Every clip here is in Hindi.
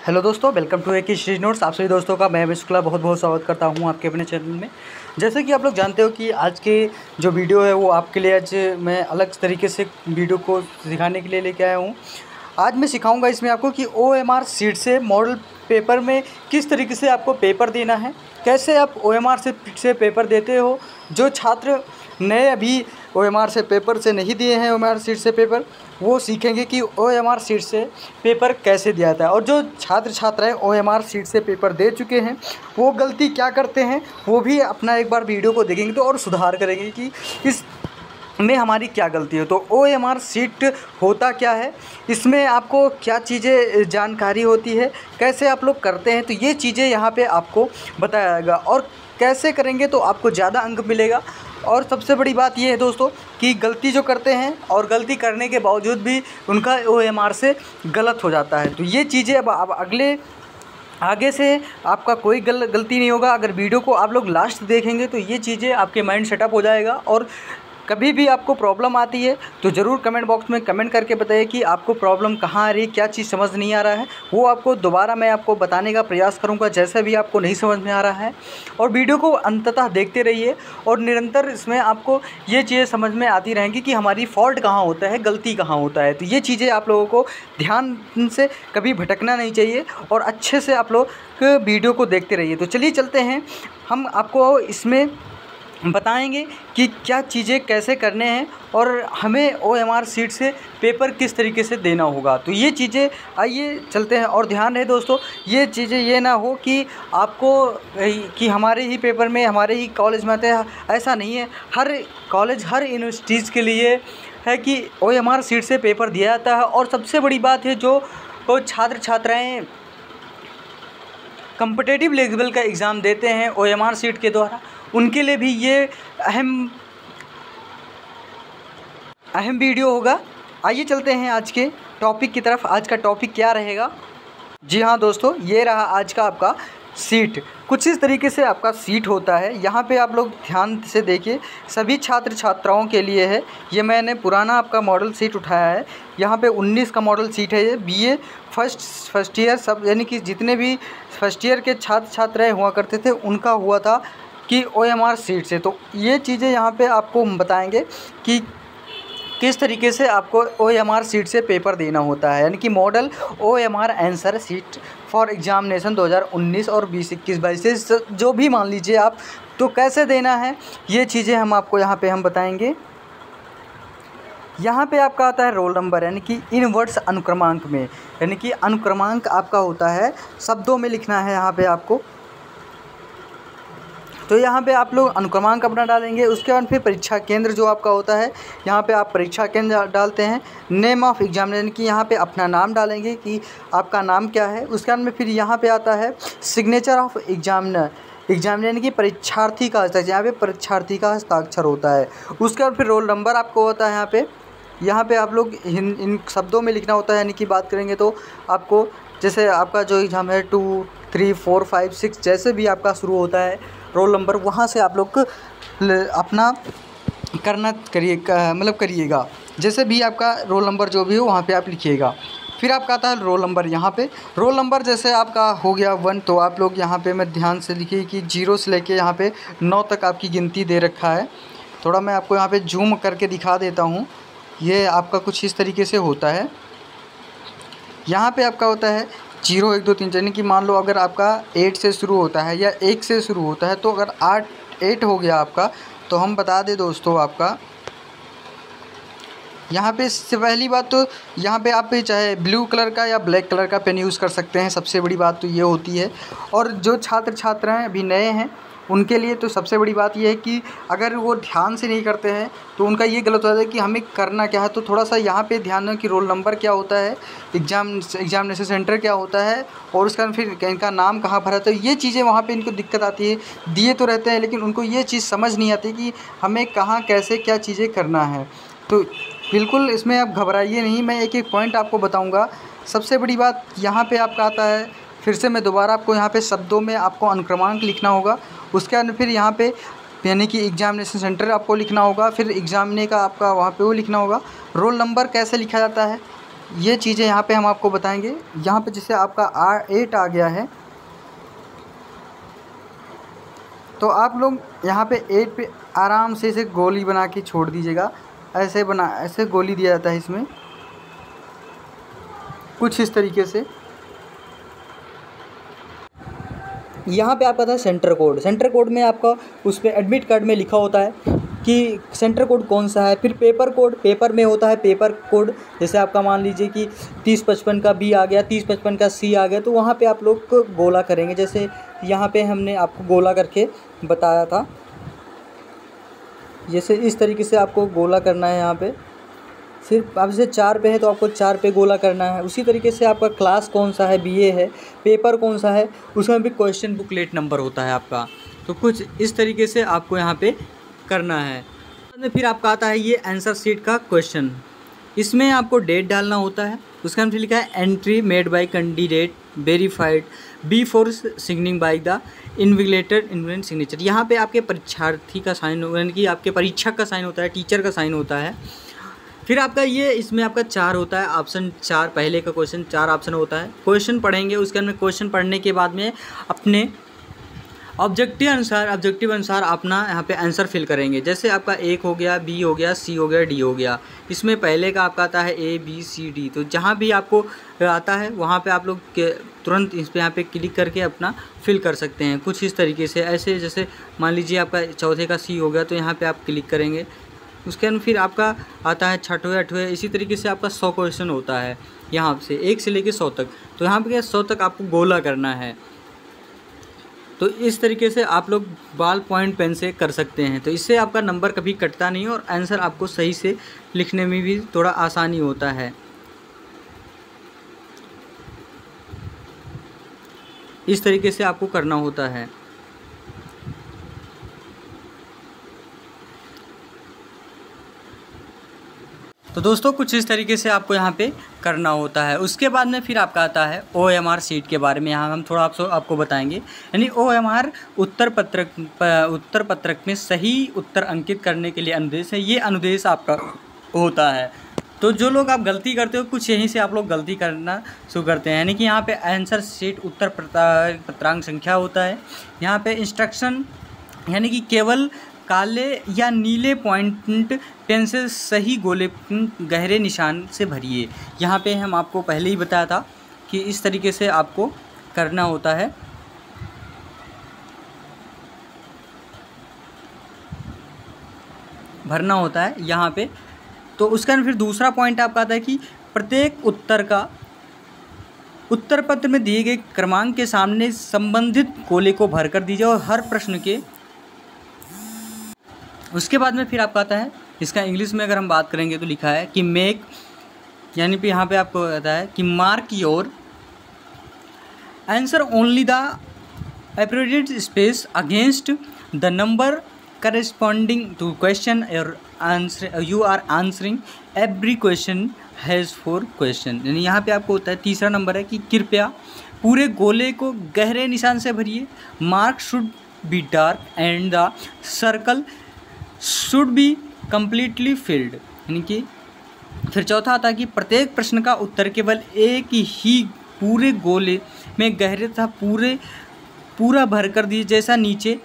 हेलो दोस्तों, वेलकम टू एक स्टडी नोट्स। आप सभी दोस्तों का मैं शुक्ला बहुत बहुत स्वागत करता हूं आपके अपने चैनल में। जैसे कि आप लोग जानते हो कि आज के जो वीडियो है वो आपके लिए आज मैं अलग तरीके से वीडियो को सिखाने के लिए लेके आया हूं। आज मैं सिखाऊंगा इसमें आपको कि OMR शीट से मॉडल पेपर में किस तरीके से आपको पेपर देना है, कैसे आप OMR से पेपर देते हो। जो छात्र नए अभी OMR से पेपर से नहीं दिए हैं, OMR शीट से पेपर, वो सीखेंगे कि OMR शीट से पेपर कैसे दिया जाता है। और जो छात्र छात्राएं OMR शीट से पेपर दे चुके हैं वो गलती क्या करते हैं वो भी अपना एक बार वीडियो को देखेंगे तो और सुधार करेंगे कि इस में हमारी क्या गलती है। तो OMR शीट होता क्या है, इसमें आपको क्या चीज़ें जानकारी होती है, कैसे आप लोग करते हैं, तो ये चीज़ें यहाँ पे आपको बताया जाएगा। और कैसे करेंगे तो आपको ज़्यादा अंक मिलेगा। और सबसे बड़ी बात ये है दोस्तों कि गलती जो करते हैं और गलती करने के बावजूद भी उनका OMR से गलत हो जाता है। तो ये चीज़ें अब आगे से आपका कोई गलती नहीं होगा। अगर वीडियो को आप लोग लास्ट देखेंगे तो ये चीज़ें आपके माइंड सेटअप हो जाएगा। और कभी भी आपको प्रॉब्लम आती है तो ज़रूर कमेंट बॉक्स में कमेंट करके बताइए कि आपको प्रॉब्लम कहाँ आ रही है, क्या चीज़ समझ नहीं आ रहा है। वो आपको दोबारा मैं आपको बताने का प्रयास करूँगा जैसे भी आपको नहीं समझ में आ रहा है। और वीडियो को अंततः देखते रहिए और निरंतर इसमें आपको ये चीज़ें समझ में आती रहेंगी कि हमारी फॉल्ट कहाँ होता है, गलती कहाँ होता है। तो ये चीज़ें आप लोगों को ध्यान से कभी भटकना नहीं चाहिए और अच्छे से आप लोग वीडियो को देखते रहिए। तो चलिए चलते हैं, हम आपको इसमें बताएंगे कि क्या चीज़ें कैसे करने हैं और हमें OMR शीट से पेपर किस तरीके से देना होगा। तो ये चीज़ें आइए चलते हैं। और ध्यान रहे दोस्तों, ये चीज़ें ये ना हो कि आपको कि हमारे ही पेपर में हमारे ही कॉलेज में आते हैं, ऐसा नहीं है। हर कॉलेज हर यूनिवर्सिटीज़ के लिए है कि OMR शीट से पेपर दिया जाता है। और सबसे बड़ी बात है जो छात्र छात्राएँ कॉम्पिटिटिव लेवल का एग्ज़ाम देते हैं OMR शीट के द्वारा, उनके लिए भी ये अहम वीडियो होगा। आइए चलते हैं आज के टॉपिक की तरफ। आज का टॉपिक क्या रहेगा? जी हाँ दोस्तों, ये रहा आज का आपका सीट। कुछ इस तरीके से आपका सीट होता है। यहाँ पे आप लोग ध्यान से देखिए, सभी छात्र छात्राओं के लिए है। ये मैंने पुराना आपका मॉडल सीट उठाया है। यहाँ पे 19 का मॉडल सीट है। ये BA फर्स्ट ईयर सब, यानी कि जितने भी फर्स्ट ईयर के छात्र छात्राएँ हुआ करते थे उनका हुआ था कि OMR शीट से। तो ये चीज़ें यहाँ पे आपको हम बताएंगे कि किस तरीके से आपको OMR शीट से पेपर देना होता है, यानी कि model OMR answer sheet for examination 2019 और 2021-22 जो भी मान लीजिए आप, तो कैसे देना है ये चीज़ें हम आपको यहाँ पे हम बताएंगे। यहाँ पे आपका आता है रोल नंबर, यानी कि इन वर्ड्स अनुक्रमांक में, यानी कि अनुक्रमांक आपका होता है शब्दों में लिखना है यहाँ पे आपको। तो यहाँ पे आप लोग अनुक्रमांक अपना डालेंगे। उसके बाद फिर परीक्षा केंद्र जो आपका होता है, यहाँ पे आप परीक्षा केंद्र डालते हैं। नेम ऑफ एग्जामिनर, यानी कि यहाँ पे अपना नाम डालेंगे कि आपका नाम क्या है। उसके बाद में फिर यहाँ पे आता है सिग्नेचर ऑफ एग्जामिनर, यानी कि परीक्षार्थी का हस्ताक्षर, यहाँ पे परीक्षार्थी का हस्ताक्षर होता है। उसके बाद फिर रोल नंबर आपको होता है। यहाँ पे आप लोग इन शब्दों में लिखना होता है, यानी कि बात करेंगे तो आपको जैसे आपका जो एग्ज़ाम है 2, 3, 4, 5, 6 जैसे भी आपका शुरू होता है रोल नंबर, वहाँ से आप लोग अपना करिएगा। जैसे भी आपका रोल नंबर जो भी हो वहाँ पे आप लिखिएगा। फिर आपका आता है रोल नंबर। यहाँ पे रोल नंबर जैसे आपका हो गया 1, तो आप लोग यहाँ पे मैं ध्यान से लिखिए कि 0 से लेके यहाँ पे 9 तक आपकी गिनती दे रखा है। थोड़ा मैं आपको यहाँ पे जूम करके दिखा देता हूँ। ये आपका कुछ इस तरीके से होता है। यहाँ पे आपका होता है 0, 1, 2, 3, यानी कि मान लो अगर आपका 8 से शुरू होता है या 1 से शुरू होता है, तो अगर 8 हो गया आपका, तो हम बता दें दोस्तों आपका यहाँ पे सबसे पहली बात तो यहाँ पे आप चाहे ब्लू कलर का या ब्लैक कलर का पेन यूज़ कर सकते हैं। सबसे बड़ी बात तो ये होती है। और जो छात्र छात्राएँ अभी नए हैं उनके लिए तो सबसे बड़ी बात ये है कि अगर वो ध्यान से नहीं करते हैं तो उनका ये गलत होता है कि हमें करना क्या है। तो थोड़ा सा यहाँ पे ध्यान दें कि रोल नंबर क्या होता है, एग्जामिनेशन सेंटर क्या होता है, और उसका फिर इनका नाम कहाँ भरा। तो ये चीज़ें वहाँ पे इनको दिक्कत आती है। दिए तो रहते हैं लेकिन उनको ये चीज़ समझ नहीं आती कि हमें कहाँ कैसे क्या चीज़ें करना है। तो बिल्कुल इसमें आप घबराइए नहीं, मैं एक एक पॉइंट आपको बताऊँगा। सबसे बड़ी बात यहाँ पर आपका आता है, फिर से मैं दोबारा आपको यहाँ पे शब्दों में आपको अनुक्रमांक लिखना होगा। उसके बाद फिर यहाँ पे यानी कि एग्जामिनेशन सेंटर आपको लिखना होगा। फिर एग्जामिने का आपका वहाँ पे वो लिखना होगा। रोल नंबर कैसे लिखा जाता है ये चीज़ें यहाँ पे हम आपको बताएंगे। यहाँ पे जैसे आपका R8 आ गया है, तो आप लोग यहाँ पे 8 पे आराम से इसे गोली बना के छोड़ दीजिएगा। ऐसे गोली दिया जाता है इसमें, कुछ इस तरीके से। यहाँ पे आपका था सेंटर कोड। सेंटर कोड में आपका उस पर एडमिट कार्ड में लिखा होता है कि सेंटर कोड कौन सा है। फिर पेपर कोड, पेपर में होता है पेपर कोड। जैसे आपका मान लीजिए कि 3055 का B आ गया, 3055 का C आ गया, तो वहाँ पे आप लोग को गोला करेंगे। जैसे यहाँ पे हमने आपको गोला करके बताया था, जैसे इस तरीके से आपको गोला करना है। यहाँ पे सिर्फ आप जैसे 4 पे है तो आपको 4 पे गोला करना है। उसी तरीके से आपका क्लास कौन सा है, BA है, पेपर कौन सा है, उसमें भी क्वेश्चन बुकलेट नंबर होता है आपका। तो कुछ इस तरीके से आपको यहाँ पे करना है। फिर आपका आता है ये आंसर शीट का क्वेश्चन। इसमें आपको डेट डालना होता है। उसका अंदर लिखा है entry made by candidate verified before signing by the invigilator invent signature. यहाँ पे आपके परीक्षार्थी का साइन, यानी कि आपके परीक्षक का साइन होता है, टीचर का साइन होता है। फिर आपका ये इसमें आपका 4 होता है ऑप्शन, 4 पहले का क्वेश्चन 4 ऑप्शन होता है। क्वेश्चन पढ़ेंगे, उसके अंदर क्वेश्चन पढ़ने के बाद में अपने ऑब्जेक्टिव अनुसार अपना यहाँ पे आंसर फिल करेंगे। जैसे आपका 1 हो गया, B हो गया, C हो गया, D हो गया। इसमें पहले का आपका आता है A B C D। तो जहाँ भी आपको आता है वहाँ पे आप लोग तुरंत इस पे यहाँ पे क्लिक करके अपना फिल कर सकते हैं। कुछ इस तरीके से ऐसे, जैसे मान लीजिए आपका चौथे का C हो गया, तो यहाँ पर आप क्लिक करेंगे। उसके अंदर फिर आपका आता है 6वें 8वें, इसी तरीके से आपका 100 क्वेश्चन होता है यहाँ से 1 से लेकर 100 तक। तो यहाँ पे 100 तक आपको गोला करना है। तो इस तरीके से आप लोग बॉल पॉइंट पेन से कर सकते हैं। तो इससे आपका नंबर कभी कटता नहीं और आंसर आपको सही से लिखने में भी थोड़ा आसानी होता है। इस तरीके से आपको करना होता है। तो दोस्तों कुछ इस तरीके से आपको यहाँ पे करना होता है। उसके बाद में फिर आपका आता है OMR शीट के बारे में। यहाँ हम थोड़ा आपको बताएंगे। यानी OMR उत्तर पत्रक में सही उत्तर अंकित करने के लिए अनुदेश है। ये अनुदेश आपका होता है। तो जो लोग आप गलती करते हो, कुछ यहीं से आप लोग गलती करना शुरू करते हैं। यानी कि यहाँ पे आंसर शीट उत्तर पत्रांक संख्या होता है। यहाँ पे इंस्ट्रक्शन, यानी कि केवल काले या नीले पॉइंट पेन से सही गोले गहरे निशान से भरिए। यहाँ पे हम आपको पहले ही बताया था कि इस तरीके से आपको करना होता है। भरना होता है यहाँ पे। तो उसका फिर दूसरा पॉइंट आपका आता है कि प्रत्येक उत्तर का उत्तर पत्र में दिए गए क्रमांक के सामने संबंधित गोले को भर कर दीजिए और हर प्रश्न के। उसके बाद में फिर आपका आता है, इसका इंग्लिश में अगर हम बात करेंगे तो लिखा है कि मेक, यानी कि यहाँ पे आपको आता है कि mark your answer only the appropriate space against the number corresponding to question और answer you are answering every question has 4 question. यानी यहाँ पे आपको होता है तीसरा नंबर है कि कृपया पूरे गोले को गहरे निशान से भरिए। Mark should be dark and the circle should be completely field. यानी कि फिर चौथा आता है कि प्रत्येक प्रश्न का उत्तर केवल एक ही पूरे गोले में गहरे तथा पूरा भर कर दिए जैसा नीचे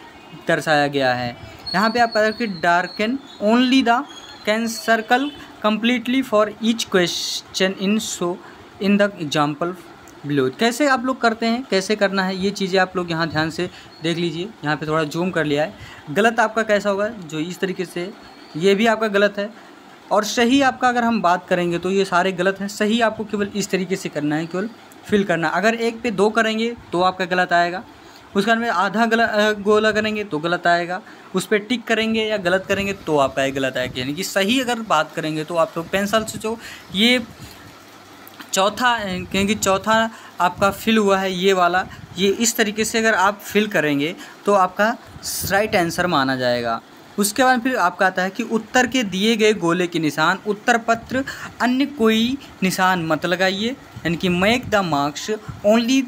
दर्शाया गया है। यहाँ पे आप पता कि darken only the can circle completely for each question in the example below. कैसे आप लोग करते हैं, कैसे करना है, ये चीज़ें आप लोग यहाँ ध्यान से देख लीजिए। यहाँ पे थोड़ा जूम कर लिया है। गलत आपका कैसा होगा, जो इस तरीके से, ये भी आपका गलत है। और सही आपका अगर हम बात करेंगे तो ये सारे गलत हैं। सही आपको केवल इस तरीके से करना है, केवल फिल करना। अगर 1 पे 2 करेंगे तो आपका गलत आएगा। उसके बाद में आधा गलत गोला करेंगे तो गलत आएगा। उस पर टिक करेंगे या गलत करेंगे तो आपका गलत आएगा। यानी कि सही अगर बात करेंगे तो आप लोग पेंसिल से जो ये चौथा, क्योंकि चौथा आपका फिल हुआ है ये वाला, ये इस तरीके से अगर आप फिल करेंगे तो आपका राइट आंसर माना जाएगा। उसके बाद फिर आपका आता है कि उत्तर के दिए गए गोले के निशान उत्तर पत्र अन्य कोई निशान मत लगाइए। यानी कि make the marks only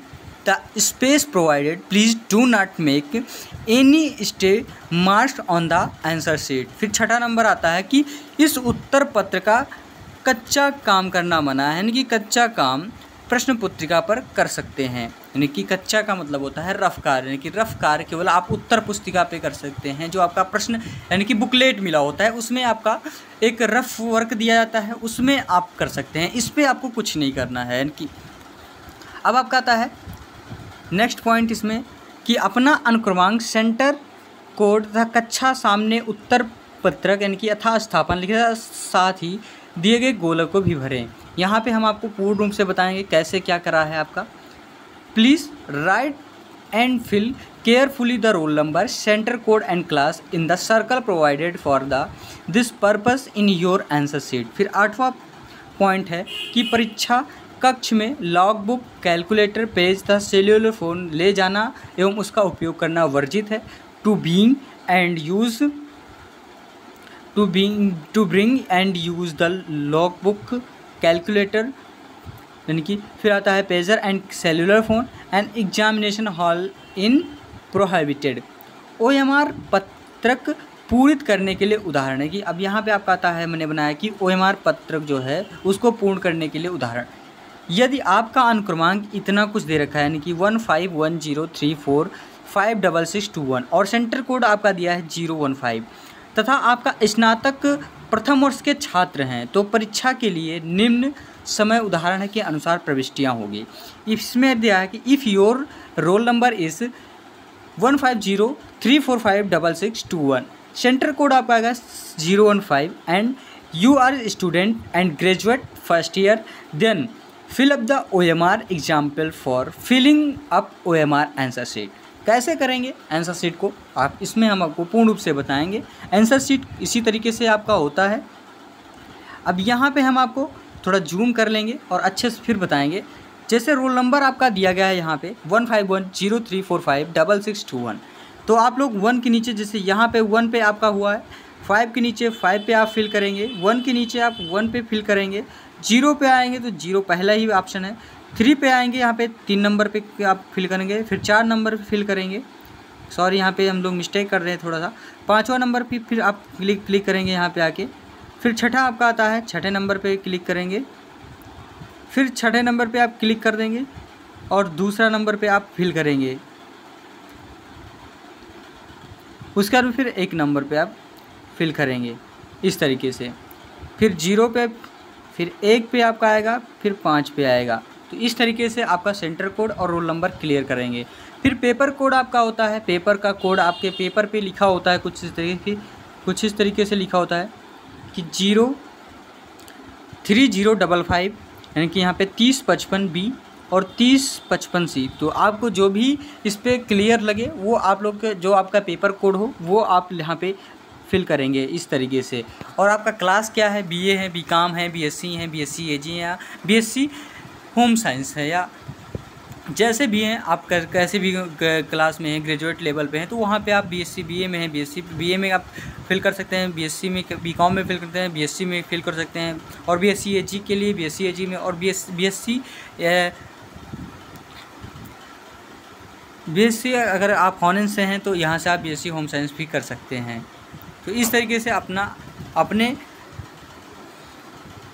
the space provided, please do not make any stay marks on the answer sheet. फिर छठा नंबर आता है कि इस उत्तर पत्र का कच्चा काम करना मना है, यानी कि कच्चा काम प्रश्न पुस्तिका पर कर सकते हैं। यानी कि कच्चा का मतलब होता है रफ कार्य, यानी कि रफ कार्य केवल आप उत्तर पुस्तिका पे कर सकते हैं। जो आपका प्रश्न यानी कि बुकलेट मिला होता है उसमें आपका एक रफ वर्क दिया जाता है, उसमें आप कर सकते हैं, इस पर आपको कुछ नहीं करना है। यानी कि अब आपका आता है नेक्स्ट पॉइंट इसमें कि अपना अनुक्रमांक, सेंटर कोड तथा कक्षा सामने उत्तर पत्रक यानी कि यथास्थापन लिखा, साथ ही दिए गए गोलक को भी भरें। यहाँ पे हम आपको पूर्ण रूप से बताएंगे कैसे क्या करा है आपका। Please write and fill carefully the roll number, centre code and class in the circle provided for the this purpose in your answer sheet. फिर 8वां पॉइंट है कि परीक्षा कक्ष में लॉग बुक, कैलकुलेटर, पेज तथा सेल्युलर फ़ोन ले जाना एवं उसका उपयोग करना वर्जित है। To bring and use the log book, calculator, यानी कि फिर आता है pager and cellular phone and examination hall in prohibited. OMR पत्रक पूरित करने के लिए उदाहरण है कि अब यहाँ पे आपका आता है, मैंने बनाया कि OMR पत्रक जो है उसको पूर्ण करने के लिए उदाहरण। यदि आपका अनुक्रमांक इतना कुछ दे रखा है, यानी कि 151034566621 और सेंटर कोड आपका दिया है 015 तथा आपका स्नातक प्रथम वर्ष के छात्र हैं, तो परीक्षा के लिए निम्न समय उदाहरण के अनुसार प्रविष्टियाँ होगी। इसमें दिया है कि if your roll number is 1503456621, centre code आपका आएगा 015 and you are student and graduate first year, then fill up the OMR example for filling up OMR answer sheet. कैसे करेंगे आंसर शीट को आप, इसमें हम आपको पूर्ण रूप से बताएंगे। आंसर शीट इसी तरीके से आपका होता है। अब यहाँ पे हम आपको थोड़ा जूम कर लेंगे और अच्छे से फिर बताएंगे। जैसे रोल नंबर आपका दिया गया है यहाँ पे 151034566621, तो आप लोग 1 के नीचे, जैसे यहाँ पे 1 पे आपका हुआ है, 5 के नीचे 5 पे आप फिल करेंगे, 1 के नीचे आप 1 पे फिल करेंगे, 0 पे आएंगे तो 0 पहला ही ऑप्शन है, 3 पे आएंगे यहाँ पे 3 नंबर पे आप फिल करेंगे, फिर 4 नंबर पे फिल करेंगे, सॉरी यहाँ पे हम लोग मिस्टेक कर रहे हैं थोड़ा सा, 5वां नंबर पे फिर आप क्लिक करेंगे यहाँ पे आके, फिर 6ठा आपका आता है, 6ठे नंबर पे क्लिक करेंगे, फिर 6ठे नंबर पे आप क्लिक कर देंगे और दूसरा नंबर पे आप फिल करेंगे, उसके बाद फिर 1 नंबर पे आप फिल करेंगे इस तरीके से, फिर 0 पे, फिर 1 पे आपका आएगा, फिर 5 पे आएगा। तो इस तरीके से आपका सेंटर कोड और रोल नंबर क्लियर करेंगे। फिर पेपर कोड आपका होता है, पेपर का कोड आपके पेपर पे लिखा होता है कुछ इस तरीके से लिखा होता है कि 03055, यानी कि यहाँ पे 3055B और 3055C। तो आपको जो भी इस पर क्लियर लगे वो आप लोग के जो आपका पेपर कोड हो वो आप यहाँ पे फिल करेंगे इस तरीके से। और आपका क्लास क्या है, BA है, BCom है, BSc है, BSc AG है या BSc होम साइंस है, या जैसे भी हैं आप कैसे भी क्लास में हैं, ग्रेजुएट लेवल पे हैं, तो वहाँ पे आप BSc BA में हैं, BA में आप फिल कर सकते हैं, BSc में BCom में फिल करते हैं, BSc में फिल कर सकते हैं, और BSc AG के लिए BSc AG में, और BSc अगर आप हॉनर्स से हैं तो यहाँ से आप BSc होम साइंस भी कर सकते हैं। तो इस तरीके से अपने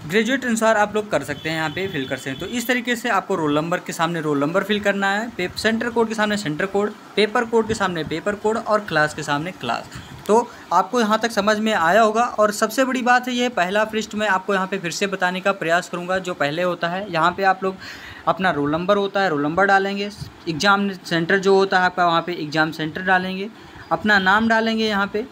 ग्रेजुएट अनुसार आप लोग कर सकते हैं, यहाँ पे फिल कर सकते हैं। तो इस तरीके से आपको रोल नंबर के सामने रोल नंबर फिल करना है, सेंटर कोड के सामने सेंटर कोड, पेपर कोड के सामने पेपर कोड और क्लास के सामने क्लास। तो आपको यहाँ तक समझ में आया होगा। और सबसे बड़ी बात है ये पहला पृष्ठ में आपको यहाँ पे फिर से बताने का प्रयास करूँगा। जो पहले होता है यहाँ पे आप लोग अपना रोल नंबर होता है, रोल नंबर डालेंगे, एग्ज़ाम सेंटर जो होता है आपका वहाँ पे एग्ज़ाम सेंटर डालेंगे, अपना नाम डालेंगे यहाँ पे,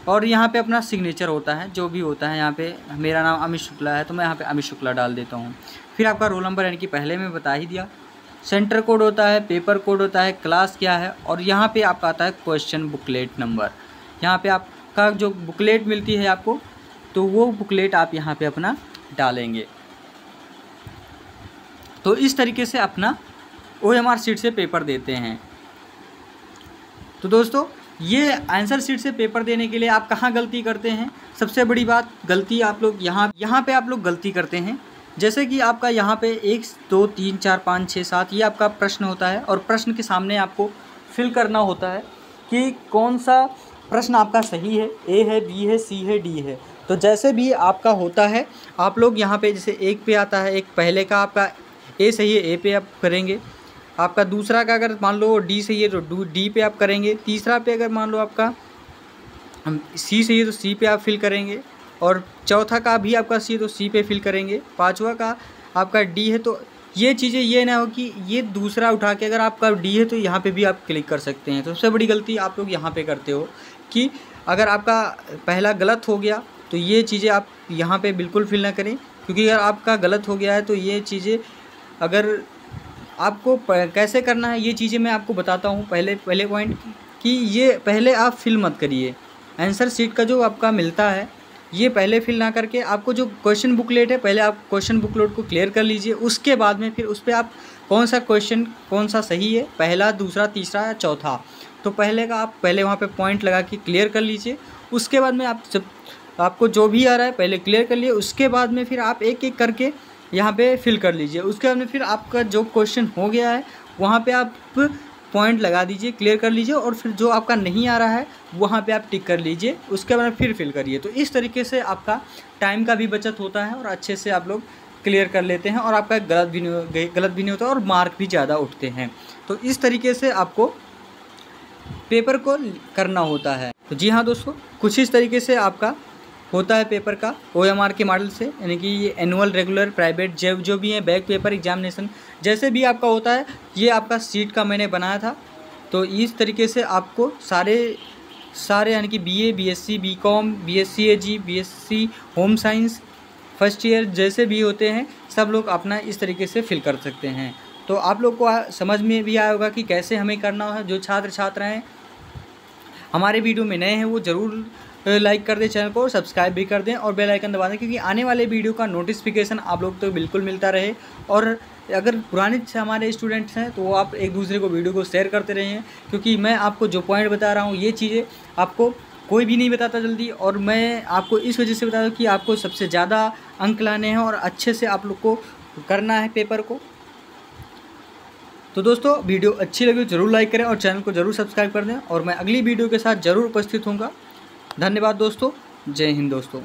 और यहाँ पे अपना सिग्नेचर होता है जो भी होता है। यहाँ पे मेरा नाम अमित शुक्ला है तो मैं यहाँ पे अमित शुक्ला डाल देता हूँ। फिर आपका रोल नंबर यानी कि पहले मैं बता ही दिया, सेंटर कोड होता है, पेपर कोड होता है, क्लास क्या है, और यहाँ पे आपका आता है क्वेश्चन बुकलेट नंबर। यहाँ पे आपका जो बुकलेट मिलती है आपको, तो वो बुकलेट आप यहाँ पे अपना डालेंगे। तो इस तरीके से अपना OMR शीट से पेपर देते हैं। तो दोस्तों ये आंसर शीट से पेपर देने के लिए आप कहाँ गलती करते हैं, सबसे बड़ी बात गलती आप लोग यहाँ पे आप लोग गलती करते हैं। जैसे कि आपका यहाँ पे 1 2 3 4 5 6 7 ये आपका प्रश्न होता है, और प्रश्न के सामने आपको फिल करना होता है कि कौन सा प्रश्न आपका सही है, A है, B है, C है, D है। तो जैसे भी आपका होता है आप लोग यहाँ पे जैसे एक पे आता है, एक पहले का आपका ए सही है ए पे आप करेंगे, आपका दूसरा का अगर मान लो डी सही है तो डी पे आप करेंगे, तीसरा पे अगर मान लो आपका सी सही है तो सी पे आप फिल करेंगे, और चौथा का भी आपका सी है तो सी पे फिल करेंगे, पांचवा का आपका डी है तो ये चीज़ें ये ना हो कि ये दूसरा उठा के अगर आपका डी है तो यहाँ पे भी आप क्लिक कर सकते हैं। तो सबसे बड़ी गलती आप लोग यहाँ पे करते हो कि अगर आपका पहला गलत हो गया तो ये चीज़ें आप यहाँ पे बिल्कुल फिल ना करें, क्योंकि अगर आपका गलत हो गया है तो ये चीज़ें अगर आपको कैसे करना है ये चीज़ें मैं आपको बताता हूँ। पहले पॉइंट कि ये पहले आप फिल मत करिए, आंसर शीट का जो आपका मिलता है ये पहले फिल ना करके आपको जो क्वेश्चन बुकलेट है पहले आप क्वेश्चन बुकलेट को क्लियर कर लीजिए, उसके बाद में फिर उस पर आप कौन सा क्वेश्चन कौन सा सही है, पहला दूसरा तीसरा या चौथा, तो पहले का आप पहले वहाँ पे पॉइंट लगा के क्लियर कर लीजिए। उसके बाद में आप जब आपको जो भी आ रहा है पहले क्लियर कर लिए, उसके बाद में फिर आप एक एक करके यहाँ पे फिल कर लीजिए। उसके बाद में फिर आपका जो क्वेश्चन हो गया है वहाँ पे आप पॉइंट लगा दीजिए, क्लियर कर लीजिए, और फिर जो आपका नहीं आ रहा है वहाँ पे आप टिक कर लीजिए, उसके बाद फिर फिल करिए। तो इस तरीके से आपका टाइम का भी बचत होता है और अच्छे से आप लोग क्लियर कर लेते हैं और आपका गलत भी नहीं होता और मार्क भी ज़्यादा उठते हैं। तो इस तरीके से आपको पेपर को करना होता है। तो जी हाँ दोस्तों, कुछ इस तरीके से आपका होता है पेपर का OMR के मॉडल से, यानी कि ये एनुअल रेगुलर प्राइवेट जो भी है बैक पेपर एग्जामिनेशन जैसे भी आपका होता है, ये आपका सीट का मैंने बनाया था। तो इस तरीके से आपको सारे यानी कि BA BSc BCom BSc AG BSc home science first year जैसे भी होते हैं सब लोग अपना इस तरीके से फिल कर सकते हैं। तो आप लोग को समझ में भी आया होगा कि कैसे हमें करना है। जो छात्र हैं हमारे वीडियो में नए हैं वो ज़रूर लाइक कर दें चैनल को और सब्सक्राइब भी कर दें और बेल आइकन दबा दें, क्योंकि आने वाले वीडियो का नोटिफिकेशन आप लोग तो बिल्कुल मिलता रहे। और अगर पुराने हमारे स्टूडेंट्स हैं तो आप एक दूसरे को वीडियो को शेयर करते रहें, क्योंकि मैं आपको जो पॉइंट बता रहा हूँ ये चीज़ें आपको कोई भी नहीं बताता जल्दी, और मैं आपको इस वजह से बता दूँ कि आपको सबसे ज़्यादा अंक लाने हैं और अच्छे से आप लोग को करना है पेपर को। तो दोस्तों वीडियो अच्छी लगी ज़रूर लाइक करें और चैनल को ज़रूर सब्सक्राइब कर दें, और मैं अगली वीडियो के साथ ज़रूर उपस्थित होऊंगा। धन्यवाद दोस्तों, जय हिंद दोस्तों।